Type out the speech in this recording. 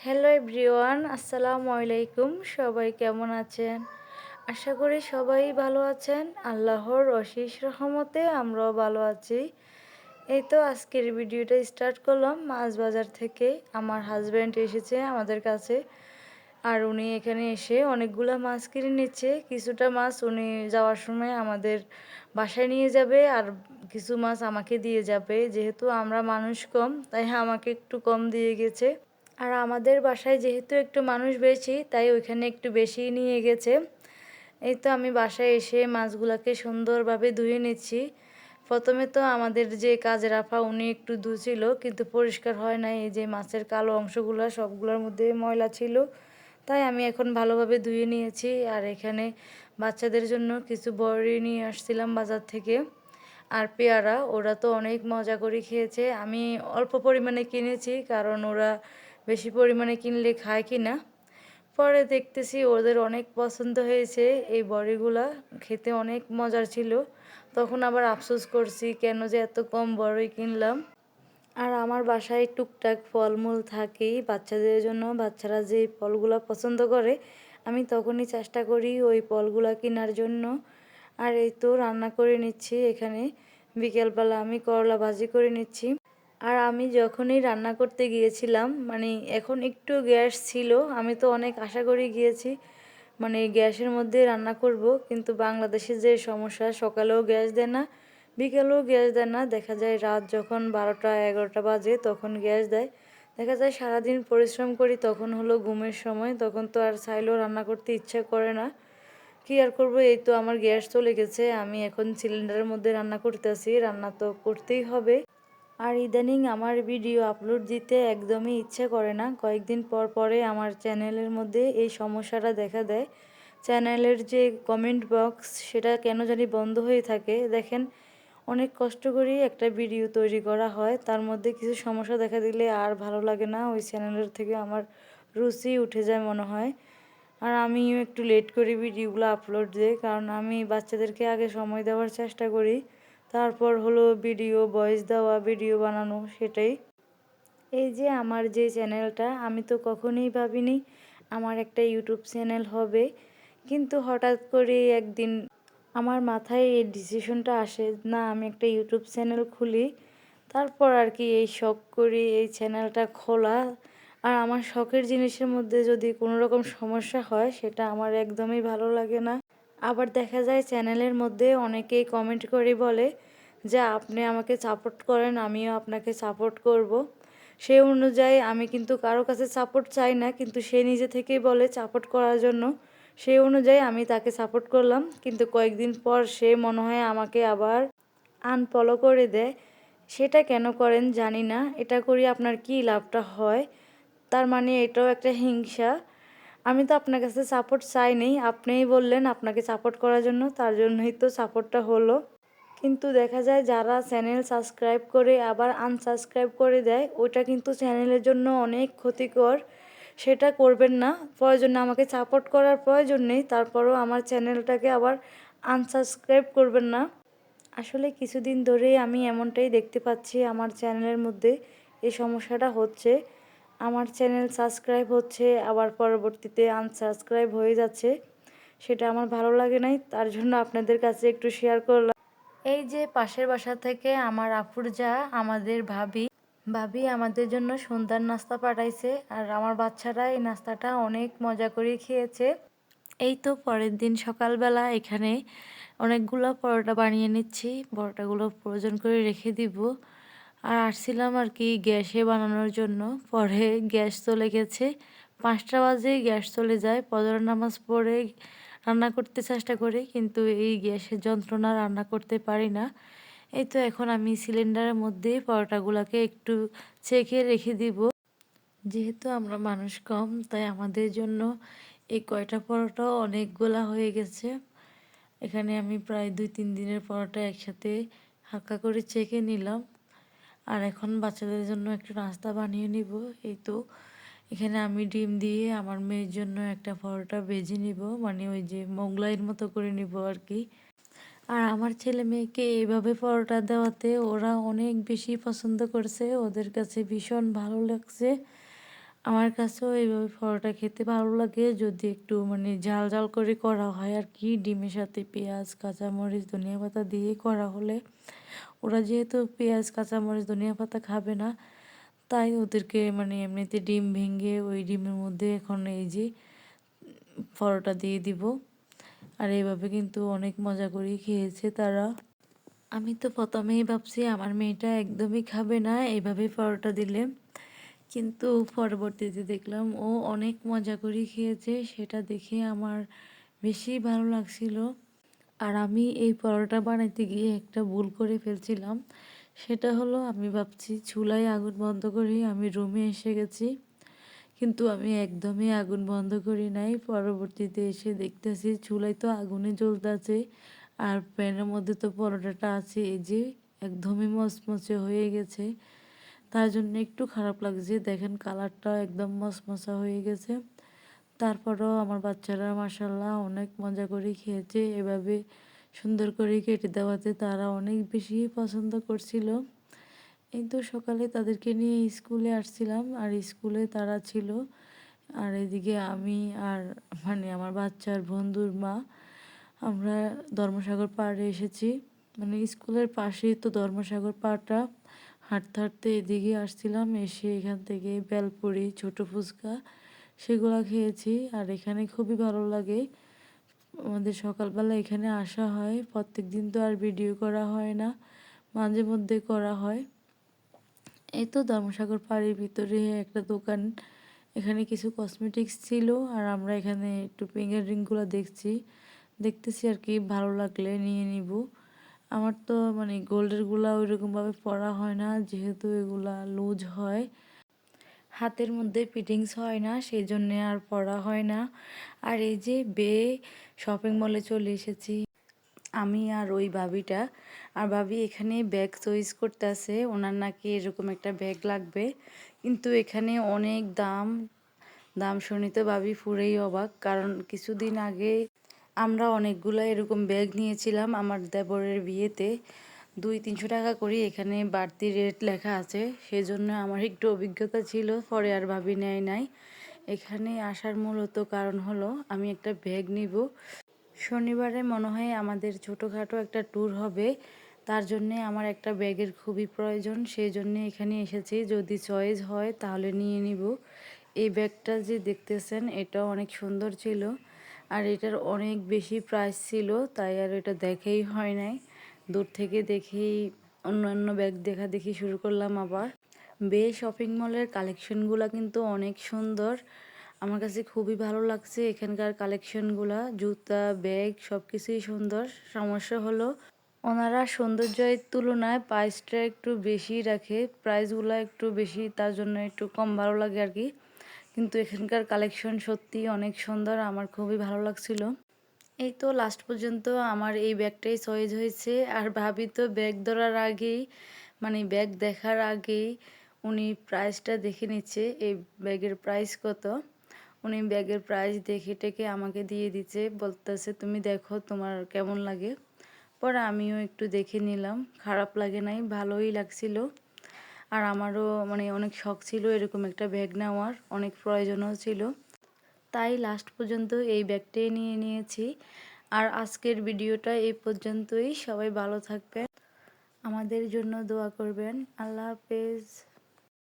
Hello everyone, আসসালামু আলাইকুম। সবাই কেমন আছেন? আশা করি সবাই ভালো আছেন। আল্লাহর অশেষ রহমতে আমরাও ভালো আছি। এই তো আজকের ভিডিওটা স্টার্ট করলাম মাছ বাজার থেকে। আমার হাজব্যান্ড এসেছে আমাদের কাছে, আর উনি এখানে এসে অনেকগুলা মাছ কিনে নিচ্ছে। কিছুটা মাছ উনি যাওয়ার সময় আমাদের বাসায় নিয়ে যাবে, আর কিছু মাছ আমাকে দিয়ে যাবে। যেহেতু আমরা মানুষ কম, তাই আমাকে একটু কম দিয়ে গেছে। আর আমাদের বাসায় যেহেতু একটু মানুষ বেশি, তাই ওইখানে একটু বেশি নিয়ে গেছে। এই তো আমি বাসায় এসে মাছগুলাকে সুন্দরভাবে ধুয়ে নিচ্ছি। প্রথমে তো আমাদের যে কাজের আপা উনি একটু ধুছিল, কিন্তু পরিষ্কার হয় নাই। এই যে মাছের কালো অংশগুলো সবগুলোর মধ্যে ময়লা ছিল, তাই আমি এখন ভালোভাবে ধুয়ে নিয়েছি। আর এখানে বাচ্চাদের জন্য কিছু বড়ি নিয়ে আসছিলাম বাজার থেকে, আর পেয়ারা। ওরা তো অনেক মজা করে খেয়েছে। আমি অল্প পরিমাণে কিনেছি, কারণ ওরা বেশি পরিমাণে কিনলে খায় কি না। পরে দেখতেছি ওদের অনেক পছন্দ হয়েছে। এই বড়িগুলা খেতে অনেক মজার ছিল। তখন আবার আফসোস করছি কেন যে এত কম বড়ি কিনলাম। আর আমার বাসায় টুকটাক ফলমূল থাকেই বাচ্চাদের জন্য। বাচ্চারা যে ফলগুলা পছন্দ করে, আমি তখনই চেষ্টা করি ওই ফলগুলা কেনার জন্য। আর এই তো রান্না করে নিচ্ছি এখানে। বিকেলবেলা আমি করলা ভাজি করে নিচ্ছি। আর আমি যখনই রান্না করতে গিয়েছিলাম, মানে এখন একটু গ্যাস ছিল, আমি তো অনেক আশা করে গিয়েছি মানে গ্যাসের মধ্যে রান্না করব, কিন্তু বাংলাদেশে যে সমস্যা, সকালেও গ্যাস দেয় না, বিকেলেও গ্যাস দেয় না। দেখা যায় রাত যখন 12টা 11টা বাজে তখন গ্যাস দেয়। দেখা যায় সারাদিন পরিশ্রম করি, তখন হলো ঘুমের সময়, তখন তো আর চাইলেও রান্না করতে ইচ্ছা করে না। কি আর করবো, এই তো আমার গ্যাস চলে গেছে। আমি এখন সিলিন্ডারের মধ্যে রান্না করতেছি, রান্না তো করতেই হবে। আর ইদানিং আমার ভিডিও আপলোড দিতে একদমই ইচ্ছে করে না। কয়েকদিন পর পরে আমার চ্যানেলের মধ্যে এই সমস্যাটা দেখা দেয়। চ্যানেলের যে কমেন্ট বক্স, সেটা কেন জানি বন্ধ হয়ে থাকে। দেখেন, অনেক কষ্ট করেই একটা ভিডিও তৈরি করা হয়, তার মধ্যে কিছু সমস্যা দেখা দিলে আর ভালো লাগে না। ওই চ্যানেলের থেকে আমার রুচি উঠে যায় মনে হয়। আর আমিও একটু লেট করি ভিডিওগুলো আপলোড দিই, কারণ আমি বাচ্চাদেরকে আগে সময় দেওয়ার চেষ্টা করি, তারপর হলো ভিডিও ভয়েস দেওয়া, ভিডিও বানানো, সেটাই। এই যে আমার যে চ্যানেলটা, আমি তো কখনোই ভাবিনি আমার একটা ইউটিউব চ্যানেল হবে। কিন্তু হঠাৎ করে একদিন আমার মাথায় এই ডিসিশনটা আসে, না আমি একটা ইউটিউব চ্যানেল খুলি। তারপর আর কি এই শখ করি এই চ্যানেলটা খোলা। আর আমার শখের জিনিসের মধ্যে যদি কোনো রকম সমস্যা হয়, সেটা আমার একদমই ভালো লাগে না। আবার দেখা যায় চ্যানেলের মধ্যে অনেকেই কমেন্ট করে বলে যে আপনি আমাকে সাপোর্ট করেন, আমিও আপনাকে সাপোর্ট করব। সেই অনুযায়ী আমি কিন্তু কারো কাছে সাপোর্ট চাই না, কিন্তু সে নিজে থেকেই বলে সাপোর্ট করার জন্য। সেই অনুযায়ী আমি তাকে সাপোর্ট করলাম, কিন্তু কয়েকদিন পর সে মনে হয় আমাকে আবার আনফলো করে দেয়। সেটা কেন করেন জানি না। এটা করি আপনার কি লাভটা হয়? তার মানে এটাও একটা হিংসা। আমি তো আপনার কাছে সাপোর্ট চাইনি, আপনিই বললেন আপনাকে সাপোর্ট করার জন্য, তার জন্যই তো সাপোর্টটা হলো। কিন্তু দেখা যায় যারা চ্যানেল সাবস্ক্রাইব করে আবার আনসাবস্ক্রাইব করে দেয়, ওটা কিন্তু চ্যানেলের জন্য অনেক ক্ষতিকর। সেটা করবেন না। প্রয়োজনে আমাকে সাপোর্ট করার প্রয়োজন নেই, তারপরও আমার চ্যানেলটাকে আবার আনসাবস্ক্রাইব করবেন না। আসলে কিছুদিন ধরেই আমি এমনটাই দেখতে পাচ্ছি, আমার চ্যানেলের মধ্যে এই সমস্যাটা হচ্ছে। আমার চ্যানেল সাবস্ক্রাইব হচ্ছে, আবার পরবর্তীতে আনসাবস্ক্রাইব হয়ে যাচ্ছে। সেটা আমার ভালো লাগে নাই, তার জন্য আপনাদের কাছে একটু শেয়ার করলাম। এই যে পাশের বাসা থেকে আমার আপুর যা, আমাদের ভাবি ভাবি আমাদের জন্য সন্ধ্যার নাস্তা পাঠাইছে, আর আমার বাচ্চারা এই নাস্তাটা অনেক মজা করে খেয়েছে। এই তো পরের দিন সকালবেলা এখানে অনেকগুলো পরোটা বানিয়ে নিচ্ছি। পরোটাগুলো প্রয়োজন করে রেখে দিব। আর আসছিলাম আর কি গ্যাসে বানানোর জন্য, পরে গ্যাস চলে গেছে। 5টা বাজে গ্যাস চলে যায়। ফজরের নামাজ পড়ে রান্না করতে চেষ্টা করি, কিন্তু এই গ্যাসের যন্ত্রণা রান্না করতে পারি না। এই তো এখন আমি সিলিন্ডারের মধ্যে পরোটাগুলোকে একটু ছেঁকে রেখে দিব। যেহেতু আমরা মানুষ কম, তাই আমাদের জন্য এই কয়টা পরোটা অনেকগুলা হয়ে গেছে। এখানে আমি প্রায় 2-3 দিনের পরোটা একসাথে হালকা করে ছেঁকে নিলাম। আর এখন বাচ্চাদের জন্য একটু নাস্তা বানিয়ে নিব। এই তো এখানে আমি ডিম দিয়ে আমার মেয়ের জন্য একটা পরোটা ভেজে নিব, মানে ওই যে মোগলাইয়ের মতো করে নিব আর কি। আর আমার ছেলে মেয়েকে এইভাবে পরোটা দেওয়াতে ওরা অনেক বেশি পছন্দ করছে, ওদের কাছে ভীষণ ভালো লাগছে। আমার কাছেও এইভাবে পরোটা খেতে ভালো লাগে, যদি একটু মানে ঝাল ঝাল করে করা হয় আর কি, ডিমের সাথে পেঁয়াজ কাঁচামরিচ ধনিয়া পাতা দিয়ে করা হলে। ওরা যেহেতু পেঁয়াজ কাঁচামরিচ ধনিয়া পাতা খাবে না, তাই ওদেরকে মানে এমনিতে ডিম ভেঙে ওই ডিমের মধ্যে এখন এই যে পরোটা দিয়ে দিব। আর এইভাবে কিন্তু অনেক মজা করেই খেয়েছে তারা। আমি তো প্রথমেই ভাবছি আমার মেয়েটা একদমই খাবে না এইভাবে পরোটা দিলে, কিন্তু পরবর্তীতে দেখলাম ও অনেক মজা করে খেয়েছে, সেটা দেখে আমার বেশি ভালো লাগছিল। আর আমি এই পরোটা বানাইতে গিয়ে একটা ভুল করে ফেলছিলাম, সেটা হলো আমি ভাবছি চুলায় আগুন বন্ধ করে আমি রুমে এসে গেছি, কিন্তু আমি একদমই আগুন বন্ধ করি নাই। পরবর্তীতে এসে দেখতেছি চুলায় তো আগুনে জ্বলতেছে, আর প্যানের মধ্যে তো পরোটাটা আছে, এই যে একদমই মচমচে হয়ে গেছে। তার জন্য একটু খারাপ লাগছে, দেখেন কালারটা একদম মচমচা হয়ে গেছে। তারপরেও আমার বাচ্চারা মাশাল্লাহ অনেক মজা করে খেয়েছে, এভাবে সুন্দর করে কেটে দেওয়াতে তারা অনেক বেশি পছন্দ করছিল। এই তো সকালে তাদেরকে নিয়ে স্কুলে আসছিলাম, আর স্কুলে তারা ছিল, আর এদিকে আমি আর মানে আমার বাচ্চার বন্ধুর মা, আমরা ধর্মসাগর পাড়ে এসেছি। মানে স্কুলের পাশেই তো ধর্মসাগর পাড়টা, হাঁটতে হাঁটতে এদিকে আসছিলাম, এসে এখান থেকে বেলপুরি ছোট ফুচকা সেগুলো খেয়েছি। আর এখানে খুবই ভালো লাগে, আমাদের সকালবেলা এখানে আসা হয়, প্রত্যেক দিন তো আর ভিডিও করা হয় না, মাঝে মধ্যে করা হয়। এই তো ধর্মসাগর পাড়ের ভিতরে একটা দোকান, এখানে কিছু কসমেটিক্স ছিল, আর আমরা এখানে একটু ফিঙ্গার রিংগুলো দেখতেছি আর কি, ভালো লাগলে নিয়ে নিব। আমার তো মানে গোল্ডেরগুলা ওইরকমভাবে পরা হয় না, যেহেতু এগুলা লুজ হয়, হাতের মধ্যে ফিটিংস হয় না, সেই জন্যে আর পরা হয় না। আর এই যে শপিং মলে চলে এসেছি আমি আর ওই ভাবিটা। আর ভাবি এখানে ব্যাগ চয়েস করতেছে, ওনার নাকি এরকম একটা ব্যাগ লাগবে, কিন্তু এখানে অনেক দাম। দাম শুনে তো ভাবি পুরেই অবাক, কারণ কিছুদিন আগে আমরা অনেকগুলো এরকম ব্যাগ নিয়েছিলাম আমার দেবরের বিয়েতে, 200-300 টাকা করে এখানে বাড়তি রেট লেখা আছে, সেজন্য আমার একটু অভিজ্ঞতা ছিল, পরে আর ভাবি নেয় নাই। এখানে আসার মূলত কারণ হলো আমি একটা ব্যাগ নিব, শনিবারে মনে হয় আমাদের ছোটোখাটো একটা ট্যুর হবে, তার জন্যে আমার একটা ব্যাগের খুবই প্রয়োজন, সেই জন্যে এখানে এসেছি, যদি চয়েস হয় তাহলে নিয়ে নিব। এই ব্যাগটা যে দেখতেছেন এটাও অনেক সুন্দর ছিল, আর এটার অনেক বেশি প্রাইস ছিল, তাই আর এটা দেখেই হয় নাই, দূর থেকে দেখেই অন্যান্য ব্যাগ দেখা দেখি শুরু করলাম আবার। শপিং মলের কালেকশনগুলো কিন্তু অনেক সুন্দর, আমার কাছে খুবই ভালো লাগছে এখানকার কালেকশনগুলা, জুতা ব্যাগ সব কিছুই সুন্দর। সমস্যা হলো ওনারা সৌন্দর্যের তুলনায় প্রাইসটা একটু বেশি রাখে, প্রাইসগুলো একটু বেশি, তার জন্য একটু কম ভালো লাগে আর কি। কিন্তু এখানকার কালেকশন সত্যি অনেক সুন্দর, আমার খুবই ভালো লাগছিল। এই তো লাস্ট পর্যন্ত আমার এই ব্যাগটাই চয়েস হয়েছে, আর ভাবি তো ব্যাগ ধরার আগেই মানে ব্যাগ দেখার আগেই উনি প্রাইসটা দেখে নিচ্ছে, এই ব্যাগের প্রাইস কত। উনি ব্যাগের প্রাইস দেখে টেকে আমাকে দিয়ে দিচ্ছে, বলতেছে তুমি দেখো তোমার কেমন লাগে। পরে আমিও একটু দেখে নিলাম, খারাপ লাগে নাই, ভালোই লাগছিল। আর আমারও মানে অনেক শখ ছিল এরকম একটা ব্যাগ নেওয়ার, অনেক প্রয়োজনও ছিল, তাই লাস্ট পর্যন্ত এই ব্যাগটাই নিয়ে নিয়েছি। আর আজকের ভিডিওটা এই পর্যন্তই, সবাই ভালো থাকবেন, আমাদের জন্য দোয়া করবেন, আল্লাহ হাফেজ।